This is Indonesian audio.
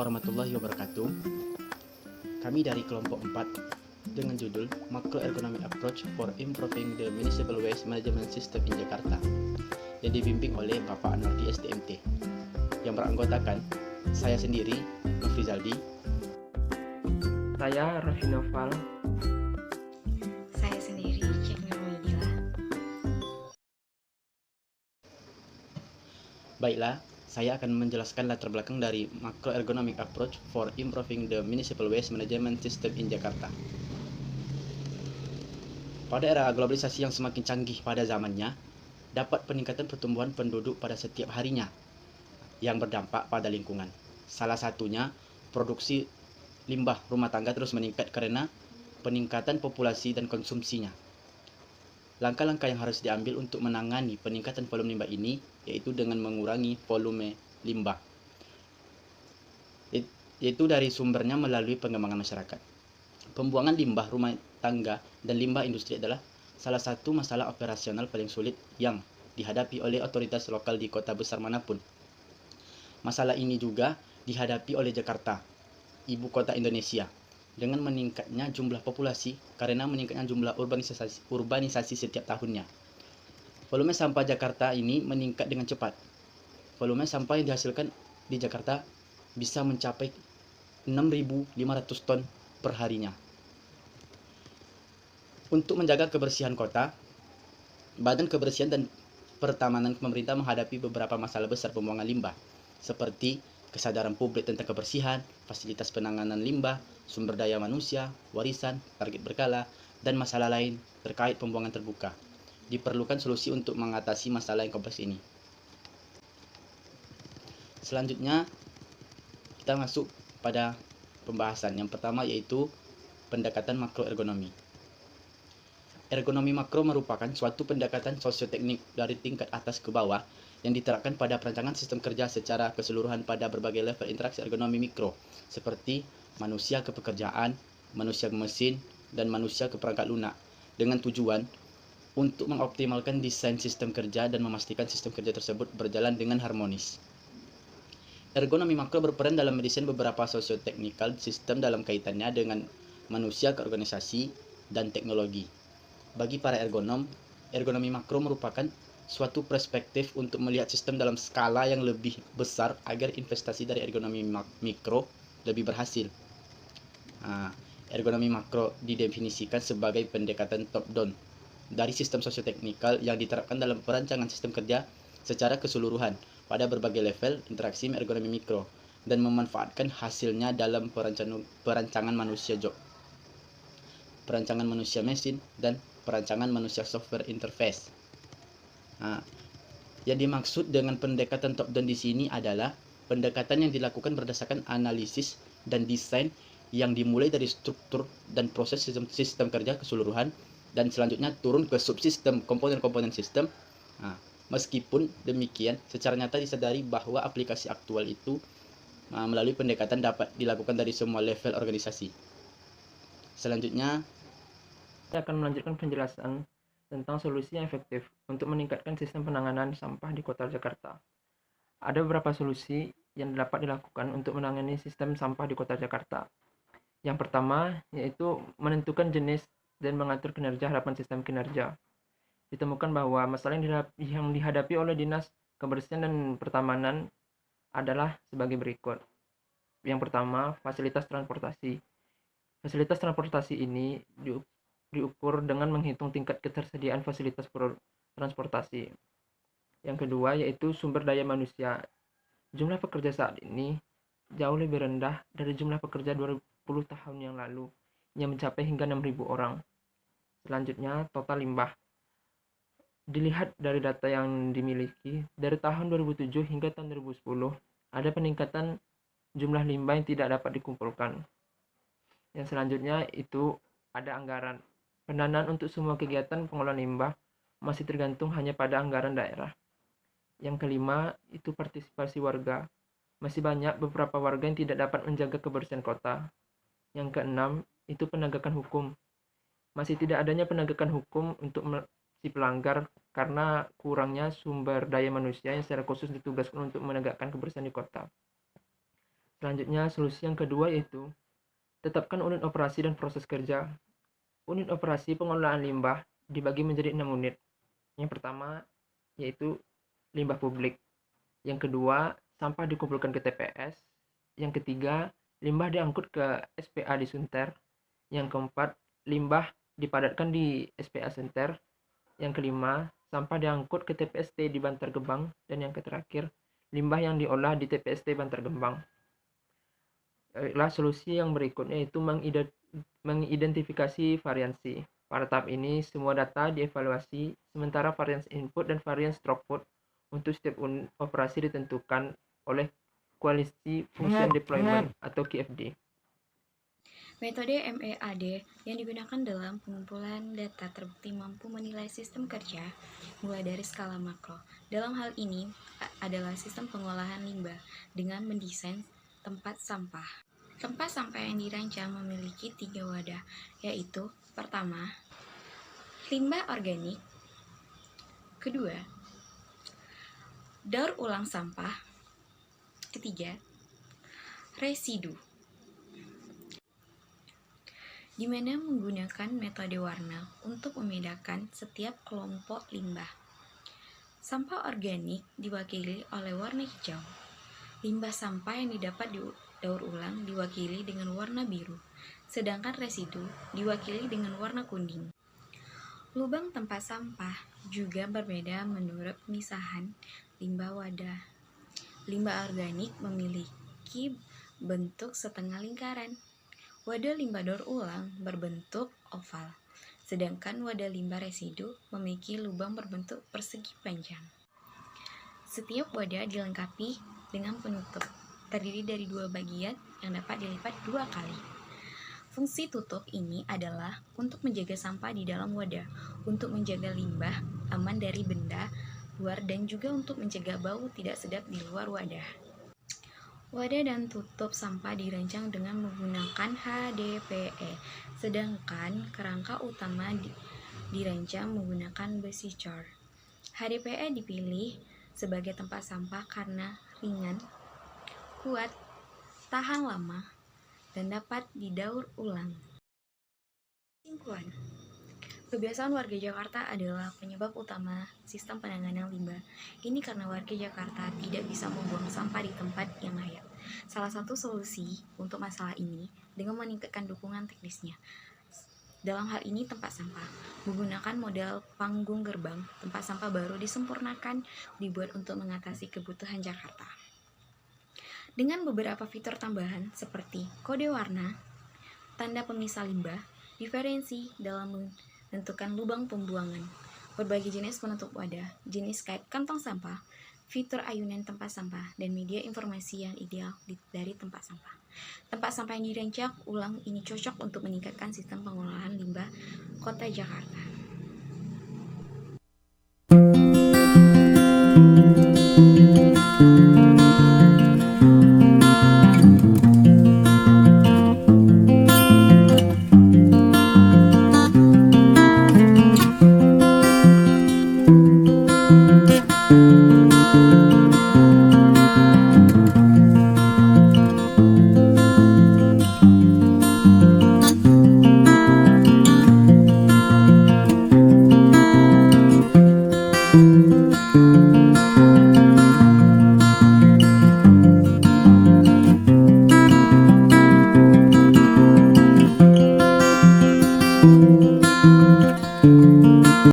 warahmatullahi wabarakatuh. Kami dari kelompok 4 dengan judul Macroeconomic Approach for Improving the Municipal Waste Management System in Jakarta yang dibimbing oleh Bapak Anwardi SDMT yang beranggotakan saya sendiri, Nofri Zaldi, saya Raffi Noval, saya sendiri, Cek Nurmidila. Baiklah, saya akan menjelaskan latar belakang dari Macroeconomic Approach for Improving the Municipal Waste Management System in Jakarta. Pada era globalisasi yang semakin canggih pada zamannya, dapat peningkatan pertumbuhan penduduk pada setiap harinya yang berdampak pada lingkungan. Salah satunya, produksi limbah rumah tangga terus meningkat karena peningkatan populasi dan konsumsinya. Langkah-langkah yang harus diambil untuk menangani peningkatan volume limbah ini yaitu dengan mengurangi volume limbah, yaitu dari sumbernya melalui pengembangan masyarakat. Pembuangan limbah rumah tangga dan limbah industri adalah salah satu masalah operasional paling sulit yang dihadapi oleh otoritas lokal di kota besar manapun. Masalah ini juga dihadapi oleh Jakarta, ibu kota Indonesia, dengan meningkatnya jumlah populasi karena meningkatnya jumlah urbanisasi setiap tahunnya. Volume sampah Jakarta ini meningkat dengan cepat. Volume sampah yang dihasilkan di Jakarta bisa mencapai 6.500 ton per harinya. Untuk menjaga kebersihan kota, Badan Kebersihan dan Pertamanan pemerintah menghadapi beberapa masalah besar pembuangan limbah, seperti kesadaran publik tentang kebersihan, fasilitas penanganan limbah, sumber daya manusia, warisan, target berkala, dan masalah lain terkait pembuangan terbuka. Diperlukan solusi untuk mengatasi masalah yang kompleks ini. Selanjutnya, kita masuk pada pembahasan. Yang pertama yaitu pendekatan makroergonomi. Ergonomi makro merupakan suatu pendekatan sosioteknik dari tingkat atas ke bawah yang diterapkan pada perancangan sistem kerja secara keseluruhan pada berbagai level interaksi ergonomi mikro, seperti manusia ke pekerjaan, manusia ke mesin, dan manusia ke perangkat lunak, dengan tujuan untuk mengoptimalkan desain sistem kerja dan memastikan sistem kerja tersebut berjalan dengan harmonis. Ergonomi makro berperan dalam mendesain beberapa sosioteknikal sistem dalam kaitannya dengan manusia ke organisasi dan teknologi. Bagi para ergonom, ergonomi makro merupakan suatu perspektif untuk melihat sistem dalam skala yang lebih besar agar investasi dari ergonomi mikro lebih berhasil. Ergonomi makro didefinisikan sebagai pendekatan top-down dari sistem sosioteknikal yang diterapkan dalam perancangan sistem kerja secara keseluruhan pada berbagai level interaksi ergonomi mikro dan memanfaatkan hasilnya dalam perancangan manusia job, perancangan manusia mesin, dan perancangan manusia software interface. Yang dimaksud dengan pendekatan top-down di sini adalah pendekatan yang dilakukan berdasarkan analisis dan desain yang dimulai dari struktur dan proses sistem kerja keseluruhan dan selanjutnya turun ke subsistem komponen-komponen sistem. Meskipun demikian, secara nyata disadari bahwa aplikasi aktual itu melalui pendekatan dapat dilakukan dari semua level organisasi. Selanjutnya, saya akan melanjutkan penjelasan tentang solusi yang efektif untuk meningkatkan sistem penanganan sampah di kota Jakarta. Ada beberapa solusi yang dapat dilakukan untuk menangani sistem sampah di kota Jakarta. Yang pertama yaitu menentukan jenis dan mengatur kinerja harapan sistem kinerja. Ditemukan bahwa masalah yang dihadapi oleh Dinas Kebersihan dan Pertamanan adalah sebagai berikut. Yang pertama, fasilitas transportasi. Fasilitas transportasi ini diukur dengan menghitung tingkat ketersediaan fasilitas transportasi. Yang kedua yaitu sumber daya manusia. Jumlah pekerja saat ini jauh lebih rendah dari jumlah pekerja 20 tahun yang lalu yang mencapai hingga 6.000 orang. Selanjutnya, total limbah. Dilihat dari data yang dimiliki, dari tahun 2007 hingga tahun 2010, ada peningkatan jumlah limbah yang tidak dapat dikumpulkan. Yang selanjutnya itu ada anggaran. Pendanaan untuk semua kegiatan pengelolaan limbah masih tergantung hanya pada anggaran daerah. Yang kelima itu partisipasi warga. Masih banyak beberapa warga yang tidak dapat menjaga kebersihan kota. Yang keenam itu penegakan hukum. Masih tidak adanya penegakan hukum untuk si pelanggar karena kurangnya sumber daya manusia yang secara khusus ditugaskan untuk menegakkan kebersihan di kota. Selanjutnya, solusi yang kedua yaitu tetapkan unit operasi dan proses kerja. Unit operasi pengelolaan limbah dibagi menjadi 6 unit. Yang pertama yaitu limbah publik. Yang kedua, sampah dikumpulkan ke TPS. Yang ketiga, limbah diangkut ke SPA di Sunter. Yang keempat, limbah dipadatkan di SPA Sunter. Yang kelima, sampah diangkut ke TPST di Bantar Gebang. Dan yang terakhir, limbah yang diolah di TPST Bantar Gebang. Solusi yang berikutnya yaitu mengidentifikasi variansi. Pada tahap ini, semua data dievaluasi, sementara varians input dan varians throughput untuk setiap operasi ditentukan oleh Koalisi Function Deployment atau KFD. Metode MEAD yang digunakan dalam pengumpulan data terbukti mampu menilai sistem kerja mulai dari skala makro. Dalam hal ini adalah sistem pengolahan limbah dengan mendesain tempat sampah. Tempat sampah yang dirancang memiliki 3 wadah, yaitu pertama, limbah organik, kedua, daur ulang sampah, ketiga, residu, di mana menggunakan metode warna untuk membedakan setiap kelompok limbah. Sampah organik diwakili oleh warna hijau. Limbah sampah yang didapat didaur ulang diwakili dengan warna biru, sedangkan residu diwakili dengan warna kuning. Lubang tempat sampah juga berbeda menurut pemisahan limbah wadah. Limbah organik memiliki bentuk setengah lingkaran. Wadah limbah daur ulang berbentuk oval, sedangkan wadah limbah residu memiliki lubang berbentuk persegi panjang. Setiap wadah dilengkapi dengan penutup, terdiri dari 2 bagian yang dapat dilipat 2 kali. Fungsi tutup ini adalah untuk menjaga sampah di dalam wadah, untuk menjaga limbah aman dari benda luar dan juga untuk mencegah bau tidak sedap di luar wadah. Wadah dan tutup sampah dirancang dengan menggunakan HDPE, sedangkan kerangka utama dirancang menggunakan besi cor. HDPE dipilih sebagai tempat sampah karena ringan, kuat, tahan lama, dan dapat didaur ulang. Kesimpulan, kebiasaan warga Jakarta adalah penyebab utama sistem penanganan limbah. Ini karena warga Jakarta tidak bisa membuang sampah di tempat yang layak. Salah satu solusi untuk masalah ini dengan meningkatkan dukungan teknisnya. Dalam hal ini tempat sampah, menggunakan model panggung gerbang, tempat sampah baru disempurnakan, dibuat untuk mengatasi kebutuhan Jakarta. Dengan beberapa fitur tambahan seperti kode warna, tanda pemisah limbah, diferensi dalam menentukan lubang pembuangan, berbagai jenis penutup wadah, jenis kait kantong sampah, fitur ayunan tempat sampah, dan media informasi yang ideal dari tempat sampah. Tempat sampah yang dirancang ulang ini cocok untuk meningkatkan sistem pengolahan limbah Kota Jakarta.